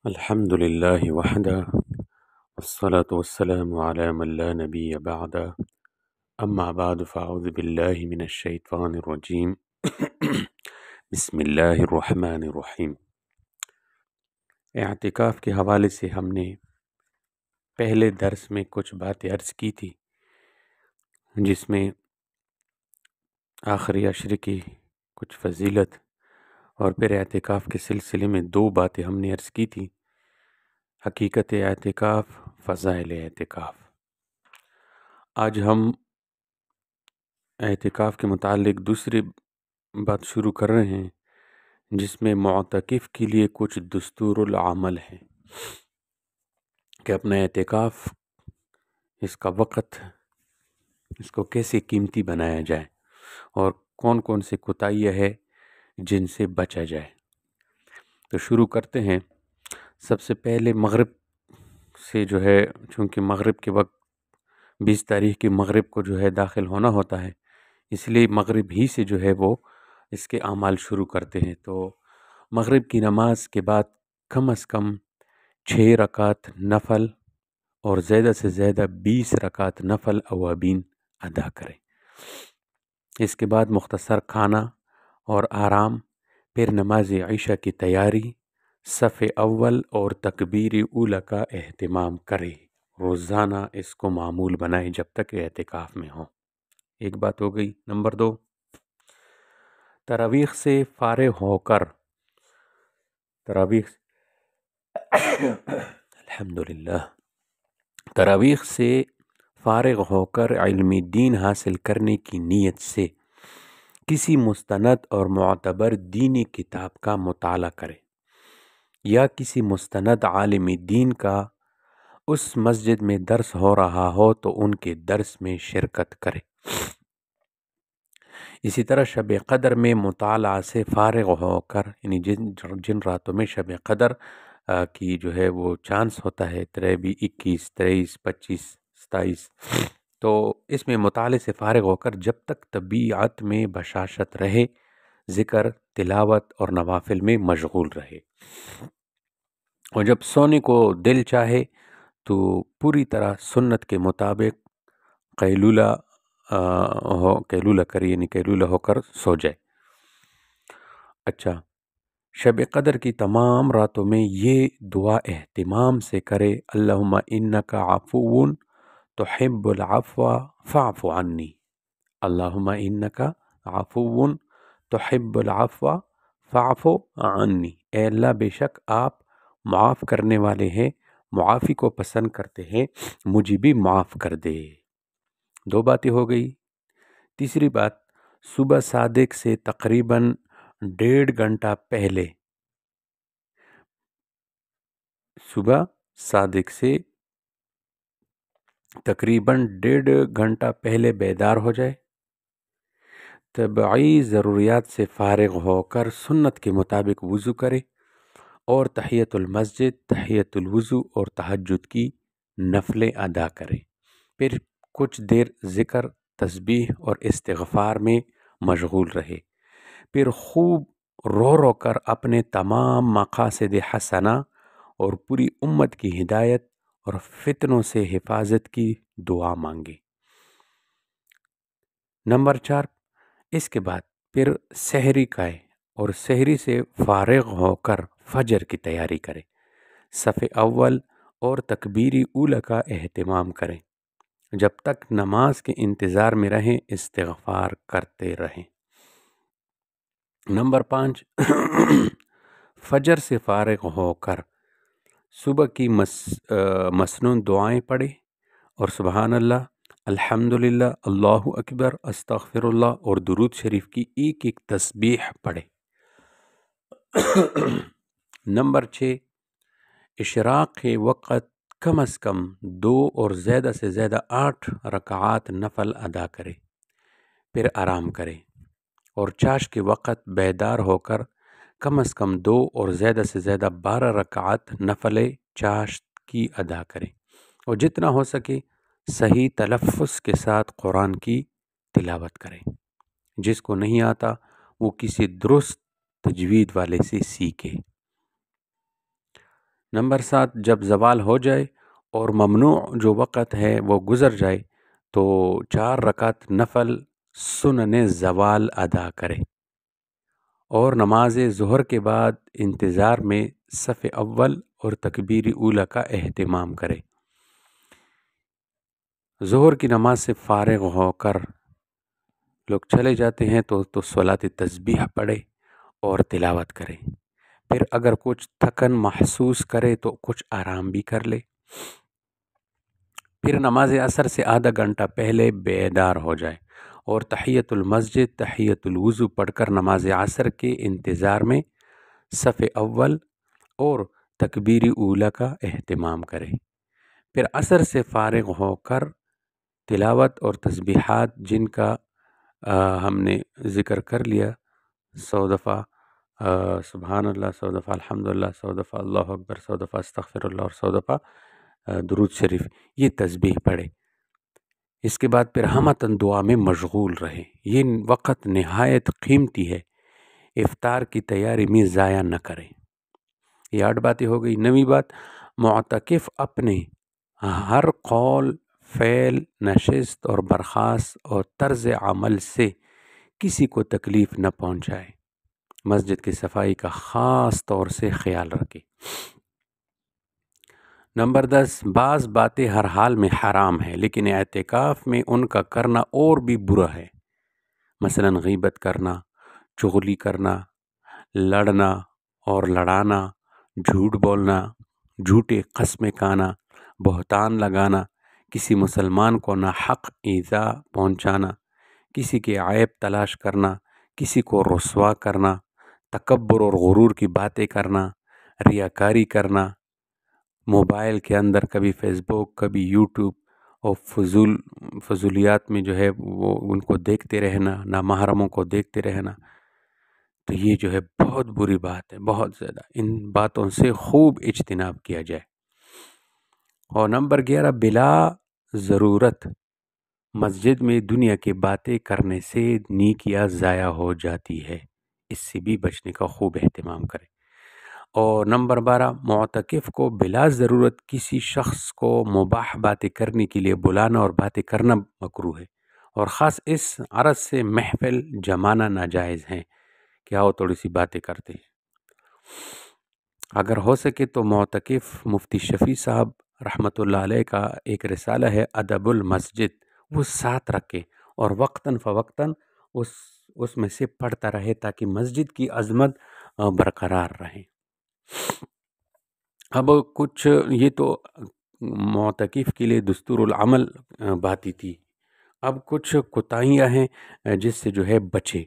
الحمد لله وحده والصلاة والسلام على من لا نبي بعده أما بعد فأعوذ بالله من الشيطان الرجيم بسم اللہ الرحمن الرحیم۔ اعتکاف کے حوالے سے ہم نے پہلے درس میں کچھ باتیں عرض کی تھی، جس میں آخری عشر کی کچھ فضیلت اور پھر اعتکاف کے سلسلے میں دو باتیں ہم نے عرض کی تھی: حقیقت اعتکاف، فضائل اعتکاف۔ آج ہم اعتکاف کے متعلق دوسری بات شروع کر رہے ہیں، جس میں معتکف کے لیے کچھ دستور العمل ہیں کہ اپنا اعتکاف، اس کا وقت، اس کو کیسے قیمتی بنایا جائے اور کون کون سے کوتاہیاں ہے جن سے بچا جائے۔ تو شروع کرتے ہیں۔ سب سے پہلے مغرب سے چونکہ مغرب کے وقت 20 تاریخ کی مغرب کو داخل ہونا ہوتا ہے، اس لیے مغرب ہی سے وہ اس کے اعمال شروع کرتے ہیں۔ تو مغرب کی نماز کے بعد کم از کم 6 رکعت نفل اور زیادہ سے زیادہ 20 رکعت نفل اوابین ادا کریں۔ اس کے بعد مختصر کھانا اور آرام، پھر نماز عشاء کی تیاری، صف اول اور تکبیر اولی کا اہتمام کرے۔ روزانہ اس کو معمول بنائے جب تک اعتکاف میں ہو۔ ایک بات ہو گئی۔ نمبر 2، تراویح سے فارغ ہو کر تراویح سے فارغ ہو کر علم دین حاصل کرنے کی نیت سے کسی مستند اور معتبر دینی کتاب کا مطالعہ کرے، یا کسی مستند عالم دین کا اس مسجد میں درس ہو رہا ہو تو ان کے درس میں شرکت کرے۔ اسی طرح شب قدر میں مطالعہ سے فارغ ہو کر، یعنی جن راتوں میں شب قدر کی وہ چانس ہوتا ہے، 21، 23، 25، 27، تو اس میں مطالعے سے فارغ ہو کر جب تک طبیعت میں بشاشت رہے، ذکر، تلاوت اور نوافل میں مشغول رہے، اور جب سونے کو دل چاہے تو پوری طرح سنت کے مطابق قیلولہ کرے، یعنی قیلولہ ہو کر سو جائے۔ اچھا، شب قدر کی تمام راتوں میں یہ دعا اہتمام سے کرے: اللہم انک عفو تحب العفو فاعف عنی، اللہم انک عفو تحب العفو فاعف عنی، اے اللہ بے شک آپ معاف کرنے والے ہیں، معافی کو پسند کرتے ہیں، مجھے بھی معاف کر دے۔ 2 باتیں ہو گئی۔ تیسری بات، صبح صادق سے تقریباً 1.5 گھنٹہ پہلے، صبح صادق سے تقریباً 1.5 گھنٹہ پہلے بیدار ہو جائے، طبعی ضروریات سے فارغ ہو کر سنت کے مطابق وضو کرے اور تحیۃ المسجد، تحیۃ الوضو اور تہجد کی نفلیں ادا کرے، پھر کچھ دیر ذکر، تسبیح اور استغفار میں مشغول رہے، پھر خوب رو کر اپنے تمام مقاصد حسنہ اور پوری امت کی ہدایت اور فتنوں سے حفاظت کی دعا مانگے۔ نمبر 4، اس کے بعد پھر سحری کھائے اور سحری سے فارغ ہو کر فجر کی تیاری کرے، صف اول اور تکبیر اولی کا اہتمام کریں، جب تک نماز کے انتظار میں رہیں استغفار کرتے رہیں۔ نمبر 5، فجر سے فارغ ہو کر صبح کی مسنون دعائیں پڑھے اور سبحان اللہ، الحمدللہ، اللہ اکبر، استغفر اللہ اور درود شریف کی ایک تسبیح پڑھے۔ نمبر 6، اشراق کے وقت کم از کم 2 اور زیادہ سے زیادہ 8 رکعات نفل ادا کرے، پھر آرام کرے، اور چاش کے وقت بیدار ہو کر کم از کم 2 اور زیادہ سے زیادہ 12 رکعات نفل چاش کی ادا کرے، اور جتنا ہو سکے صحیح تلفظ کے ساتھ قرآن کی تلاوت کرے۔ جس کو نہیں آتا وہ کسی درست تجوید والے سے سیکھے۔ نمبر 7، جب زوال ہو جائے اور ممنوع جو وقت ہے وہ گزر جائے تو 4 رکعت نفل سنن زوال ادا کرے اور نماز ظہر کے بعد انتظار میں صف اول اور تکبیر اولی کا اہتمام کرے۔ ظہر کی نماز سے فارغ ہو کر لوگ چلے جاتے ہیں تو صلاۃ تسبیح پڑھے اور تلاوت کرے، پھر اگر کچھ تھکن محسوس کرے تو کچھ آرام بھی کر لے، پھر نماز عصر سے آدھا گھنٹہ پہلے بیدار ہو جائے اور تحیت المسجد تحیت الوضو پڑھ کر نماز عصر کے انتظار میں صف اول اور تکبیر اولی کا اہتمام کرے، پھر عصر سے فارغ ہو کر تلاوت اور تسبیحات جن کا ہم نے ذکر کر لیا، 100 دفعہ سبحان اللہ، 100 دفعہ الحمدللہ، 100 دفعہ اللہ اکبر، 100 دفعہ استغفر اللہ اور 100 دفعہ درود شریف، یہ تسبیح پڑھے۔ اس کے بعد پھر ہمتاً دعا میں مشغول رہے۔ یہ وقت نہایت قیمتی ہے، افطار کی تیاری میں ضائع نہ کریں۔ یہ 8 باتیں ہو گئی۔ 9ویں بات، معتکف اپنے ہر قول، فعل، نشست اور برخاست اور طرز عمل سے کسی کو تکلیف نہ پہنچائے، مسجد کی صفائی کا خاص طور سے خیال رکھے۔ نمبر 10، بعض باتیں ہر حال میں حرام ہے لیکن اعتکاف میں ان کا کرنا اور بھی برا ہے، مثلا غیبت کرنا، چغلی کرنا، لڑنا اور لڑانا، جھوٹ بولنا، جھوٹے قسمیں کھانا، بہتان لگانا، کسی مسلمان کو ناحق ایذا پہنچانا، کسی کے عیب تلاش کرنا، کسی کو رسوا کرنا، تکبر اور غرور کی باتیں کرنا، ریاکاری کرنا، موبائل کے اندر کبھی فیس بک، کبھی یوٹیوب اور فضولیات میں جو ہے وہ ان کو دیکھتے رہنا، نامحرموں کو دیکھتے رہنا، تو یہ جو ہے بہت بری بات ہے، بہت زیادہ۔ ان باتوں سے خوب اجتناب کیا جائے۔ اور نمبر 11، بلا ضرورت مسجد میں دنیا کی باتیں کرنے سے نیکیاں ضائع ہو جاتی ہے، اس سے بھی بچنے کا خوب اہتمام کریں۔ اور نمبر 12، معتکف کو بلا ضرورت کسی شخص کو مباح باتیں کرنے کے لیے بلانا اور باتیں کرنا مکروہ ہے، اور خاص اس عرض سے محفل جمانا ناجائز ہے کہ آؤ تھوڑی سی باتیں کرتے ہیں۔ اگر ہو سکے تو معتکف مفتی شفیع صاحب رحمۃ اللہ علیہ کا ایک رسالہ ہے ادب المسجد، وہ ساتھ رکھے اور وقتاً فوقتاً اس میں سے پڑھتا رہے تاکہ مسجد کی عظمت برقرار رہے۔ اب کچھ یہ تو معتکف کے لیے دستور العمل باتیں تھی، اب کچھ کوتاہیاں ہیں جس سے جو ہے بچے۔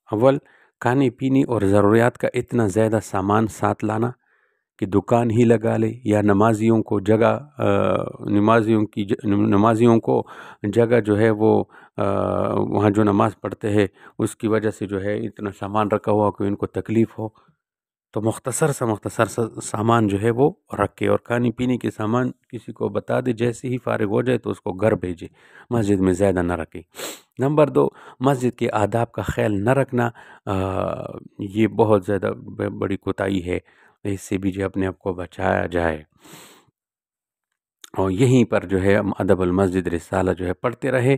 اول، کھانے پینے اور ضروریات کا اتنا زیادہ سامان ساتھ لانا کہ دکان ہی لگا لے، یا نمازیوں کو جگہ جو ہے وہ وہاں جو نماز پڑھتے ہیں اس کی وجہ سے جو ہے اتنا سامان رکھا ہوا کہ ان کو تکلیف ہو، تو مختصر سا سامان جو ہے وہ رکھے، اور کھانے پینے کے سامان کسی کو بتا دے، جیسے ہی فارغ ہو جائے تو اس کو گھر بھیجے، مسجد میں زیادہ نہ رکھے۔ نمبر 2، مسجد کے آداب کا خیال نہ رکھنا، یہ بہت زیادہ بڑی کوتاہی ہے، اس سے بھی جو اپنے آپ کو بچایا جائے۔ اور یہیں پر جو ہے ادب المسجد رسالہ جو ہے پڑھتے رہے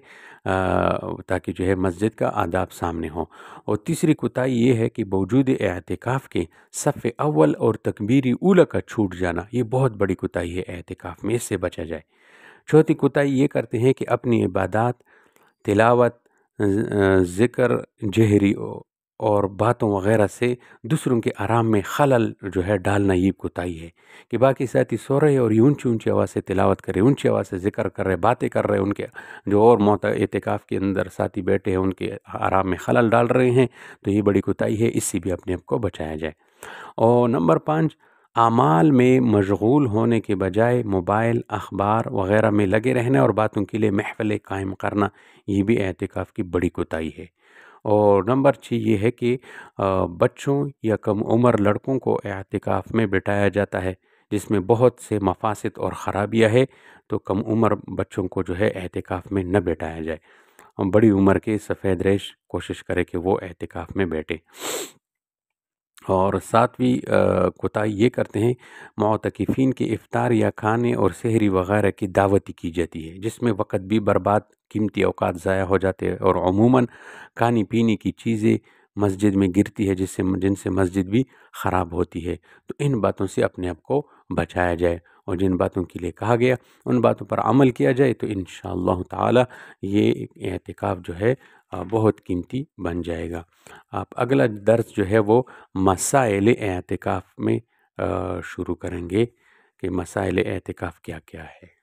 تاکہ جو ہے مسجد کا آداب سامنے ہو۔ اور تیسری کوتاہی یہ ہے کہ باوجود اعتکاف کے صف اول اور تکبیر اولی کا چھوٹ جانا، یہ بہت بڑی کوتاہی ہے اعتکاف میں، اس سے بچا جائے۔ چوتھی کوتاہی یہ کرتے ہیں کہ اپنی عبادات، تلاوت، ذکر جہری اور باتوں وغیرہ سے دوسروں کے آرام میں خلل جو ہے ڈالنا، یہ کوتاہی ہے کہ باقی ساتھی سو رہے اور یہ اونچی آواز سے تلاوت کر رہے، اونچی آواز سے ذکر کر رہے، باتیں کر رہے، ان کے جو اور اعتکاف کے اندر ساتھی بیٹھے ہیں ان کے آرام میں خلل ڈال رہے ہیں، تو یہ بڑی کوتاہی ہے، اس سے بھی اپنے آپ کو بچایا جائے۔ اور نمبر 5، اعمال میں مشغول ہونے کے بجائے موبائل، اخبار وغیرہ میں لگے رہنا اور باتوں کے لیے محفلیں قائم کرنا، یہ بھی اعتکاف کی بڑی کوتاہی ہے۔ اور نمبر 6 یہ ہے کہ بچوں یا کم عمر لڑکوں کو اعتکاف میں بٹھایا جاتا ہے، جس میں بہت سے مفاسد اور خرابیاں ہے، تو کم عمر بچوں کو جو ہے اعتکاف میں نہ بٹھایا جائے، بڑی عمر کے سفید ریش کوشش کرے کہ وہ اعتکاف میں بیٹھے۔ اور ساتویں کوتاہی یہ کرتے ہیں، معتکفین کے افطار یا کھانے اور سحری وغیرہ کی دعوت کی جاتی ہے، جس میں وقت بھی برباد، قیمتی اوقات ضائع ہو جاتے ہیں، اور عموماً کھانے پینے کی چیزیں مسجد میں گرتی ہے، جن سے مسجد بھی خراب ہوتی ہے۔ تو ان باتوں سے اپنے آپ کو بچایا جائے، اور جن باتوں کے لیے کہا گیا ان باتوں پر عمل کیا جائے، تو انشاءاللہ تعالی یہ اعتکاف جو ہے بہت قیمتی بن جائے گا۔ آپ اگلا درس جو ہے وہ مسائل اعتکاف میں شروع کریں گے کہ مسائل اعتکاف کیا کیا ہے۔